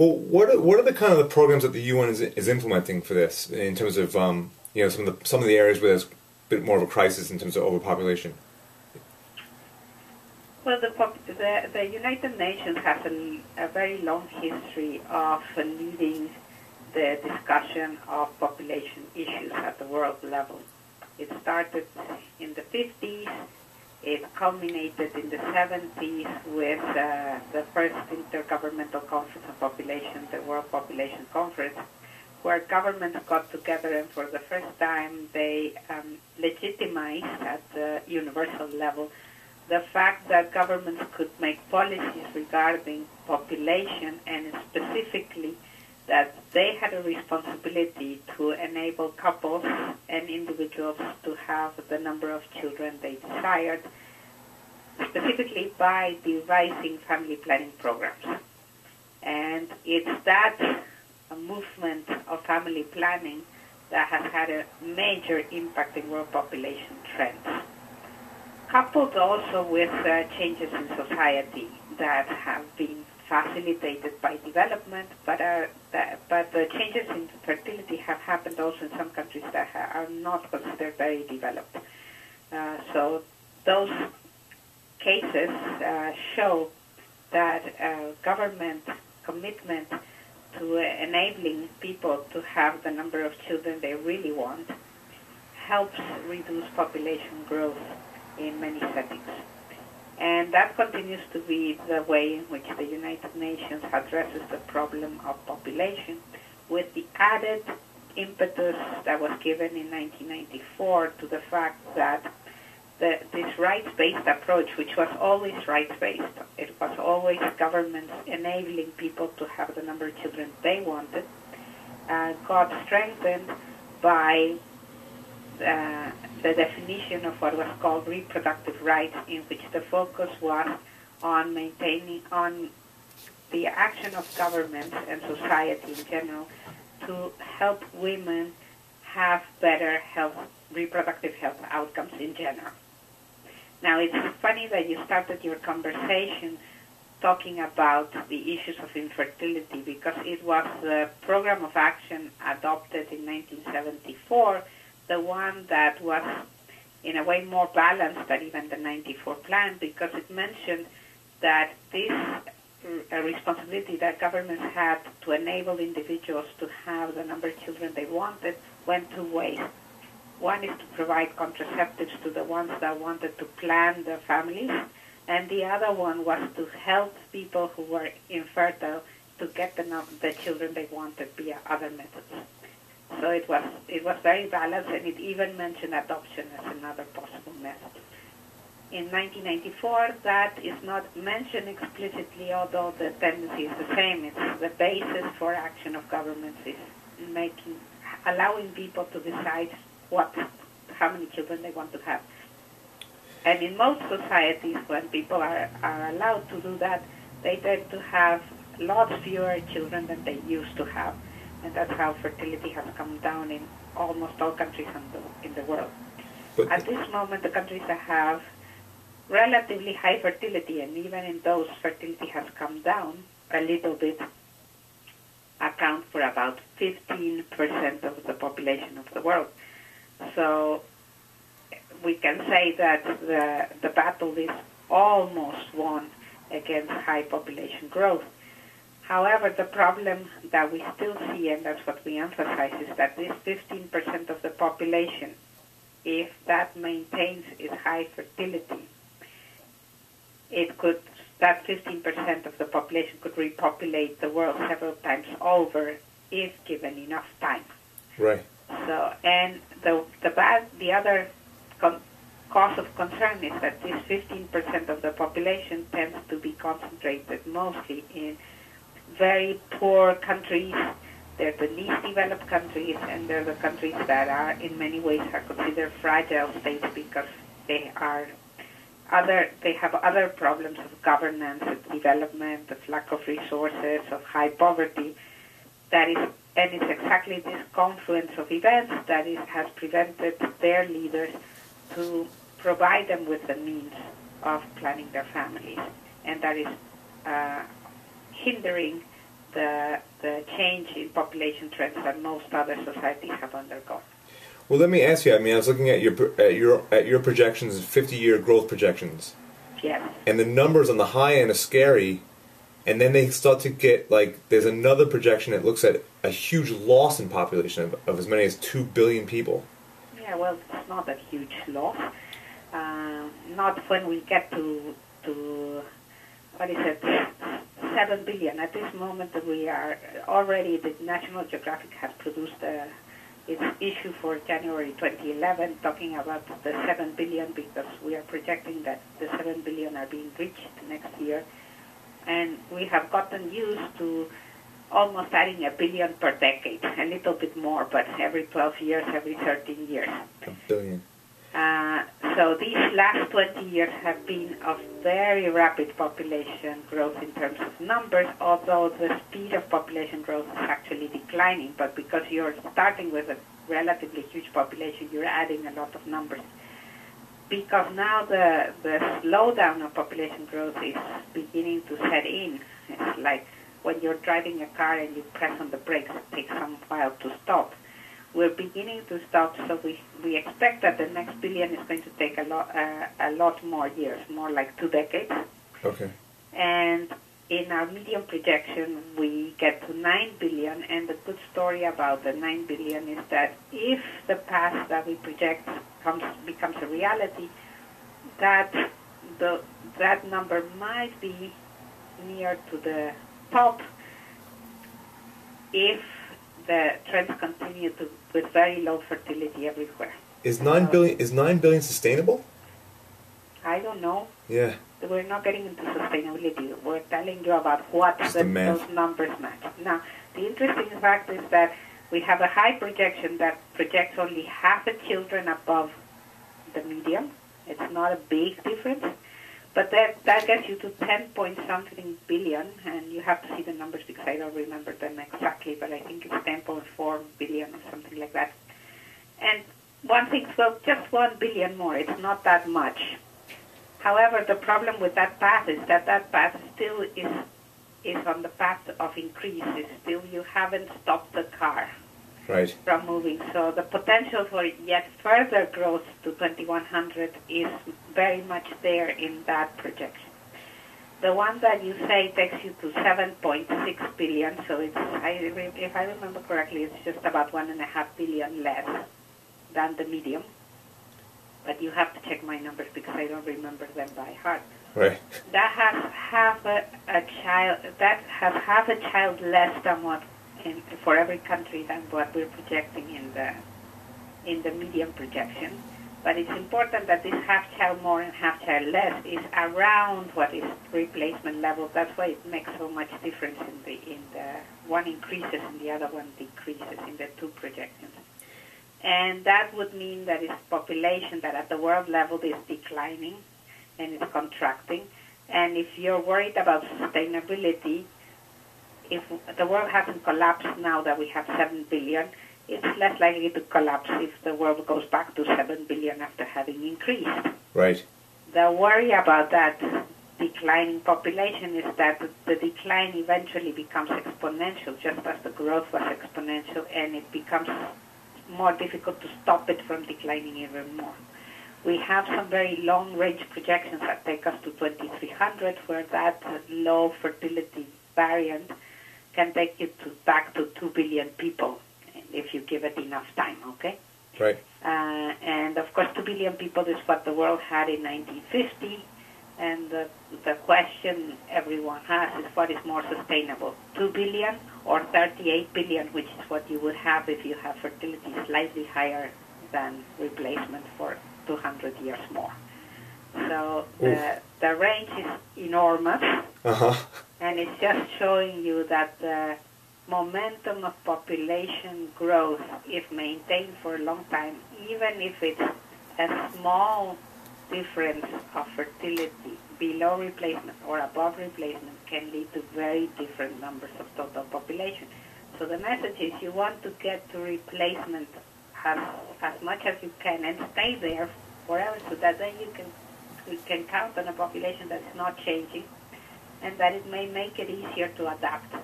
Well, what are the kind of the programs that the UN is implementing for this in terms of some of the areas where there's a bit more of a crisis in terms of overpopulation? Well, the United Nations has a very long history of leading the discussion of population issues at the world level. It started in the 50s. It culminated in the 70s with the first Intergovernmental Conference on Population, the World Population Conference, where governments got together and for the first time they legitimized at the universal level the fact that governments could make policies regarding population, and specifically that they had a responsibility to enable couples and individuals to have the number of children they desired, specifically by devising family planning programs. And it's that movement of family planning that has had a major impact in world population trends, coupled also with changes in society that have been facilitated by development, but the changes in fertility have happened also in some countries that are not considered very developed. So those cases show that government commitment to enabling people to have the number of children they really want helps reduce population growth in many settings. And that continues to be the way in which the United Nations addresses the problem of population, with the added impetus that was given in 1994 to the fact that this rights-based approach, which was always rights-based, it was always governments enabling people to have the number of children they wanted, got strengthened by the definition of what was called reproductive rights, in which the focus was on maintaining on the action of governments and society in general to help women have better health, reproductive health outcomes in general. Now, it's funny that you started your conversation talking about the issues of infertility, because it was the program of action adopted in 1974, the one that was in a way more balanced than even the 94 plan, because it mentioned that this responsibility that governments had to enable individuals to have the number of children they wanted went two ways. One is to provide contraceptives to the ones that wanted to plan their families, and the other one was to help people who were infertile to get the children they wanted via other methods. So it was very balanced, and it even mentioned adoption as another possible method. In 1994, that is not mentioned explicitly, although the tendency is the same. It's the basis for action of governments is allowing people to decide how many children they want to have. And in most societies, when people are allowed to do that, they tend to have lots fewer children than they used to have. And that's how fertility has come down in almost all countries in the world. But at this moment, the countries that have relatively high fertility, and even in those fertility has come down a little bit, account for about 15% of the population of the world. So we can say that the battle is almost won against high population growth. However, the problem that we still see, and that's what we emphasize, is that this 15% of the population, if that maintains its high fertility, that 15% of the population could repopulate the world several times over if given enough time. Right. So, and the other cause of concern is that this 15% of the population tends to be concentrated mostly in very poor countries. They're the least developed countries, and they're the countries that are in many ways are considered fragile states because they have other problems of governance, of development, of lack of resources, of high poverty. And it's exactly this confluence of events that has prevented their leaders to provide them with the means of planning their families, and that is hindering the change in population trends that most other societies have undergone. Well, let me ask you. I mean, I was looking at your projections, 50-year growth projections. Yes. And the numbers on the high end are scary, and then they start to get like there's another projection that looks at a huge loss in population of as many as 2 billion people. Yeah, well, it's not a huge loss. Not when we get to what is it, 7 billion. At this moment, we are already, the National Geographic has produced its issue for January 2011 talking about the 7 billion because we are projecting that the 7 billion are being reached next year. And we have gotten used to almost adding 1 billion per decade, a little bit more, but every 12 years, every 13 years. 1 billion. So these last 20 years have been of very rapid population growth in terms of numbers, although the speed of population growth is actually declining. But because you're starting with a relatively huge population, you're adding a lot of numbers. Because now the slowdown of population growth is beginning to set in. It's like when you're driving a car and you press on the brakes, it takes some while to stop. We're beginning to stop, so we expect that the next billion is going to take a lot more years, more like 2 decades. Okay. And in our medium projection, we get to 9 billion, and the good story about the 9 billion is that if the path that we project becomes a reality, that number might be near to the top if the trends continue with very low fertility everywhere. Is 9 billion sustainable? I don't know. Yeah. We're not getting into sustainability. We're telling you about what those numbers match. Now, the interesting fact is that we have a high projection that projects only half the children above the median. It's not a big difference. But that gets you to 10-point-something billion, and you have to see the numbers because I don't remember them exactly, but I think it's 10.4 billion or something like that. And one thinks, well, just 1 billion more, it's not that much. However, the problem with that path is that path still is on the path of increase. It's still, you haven't stopped the car from moving. So the potential for yet further growth to 2100 is very much there in that projection. The one that you say takes you to 7.6 billion, so it's, if I remember correctly, it's just about 1.5 billion less than the medium. But you have to check my numbers because I don't remember them by heart. Right. That has half a child less than what for every country than what we're projecting in the medium projection. But it's important that this half child more and half child less is around what is replacement level. That's why it makes so much difference in the one increases and the other one decreases in the two projections. And that would mean that it's population that at the world level is declining and it's contracting. And if you're worried about sustainability, if the world hasn't collapsed now that we have 7 billion, it's less likely to collapse if the world goes back to 7 billion after having increased. Right. The worry about that declining population is that the decline eventually becomes exponential, just as the growth was exponential, and it becomes more difficult to stop it from declining even more. We have some very long-range projections that take us to 2300, where that low fertility variant can take you back to 2 billion people if you give it enough time, okay? Right. And of course, 2 billion people is what the world had in 1950, and the question everyone has is what is more sustainable, 2 billion or 38 billion, which is what you would have if you have fertility slightly higher than replacement for 200 years more. So the range is enormous, and it's just showing you that the momentum of population growth, if maintained for a long time, even if it's a small difference of fertility below replacement or above replacement, can lead to very different numbers of total population. So the message is you want to get to replacement as much as you can and stay there forever, so that then we can count on a population that's not changing, and that it may make it easier to adapt.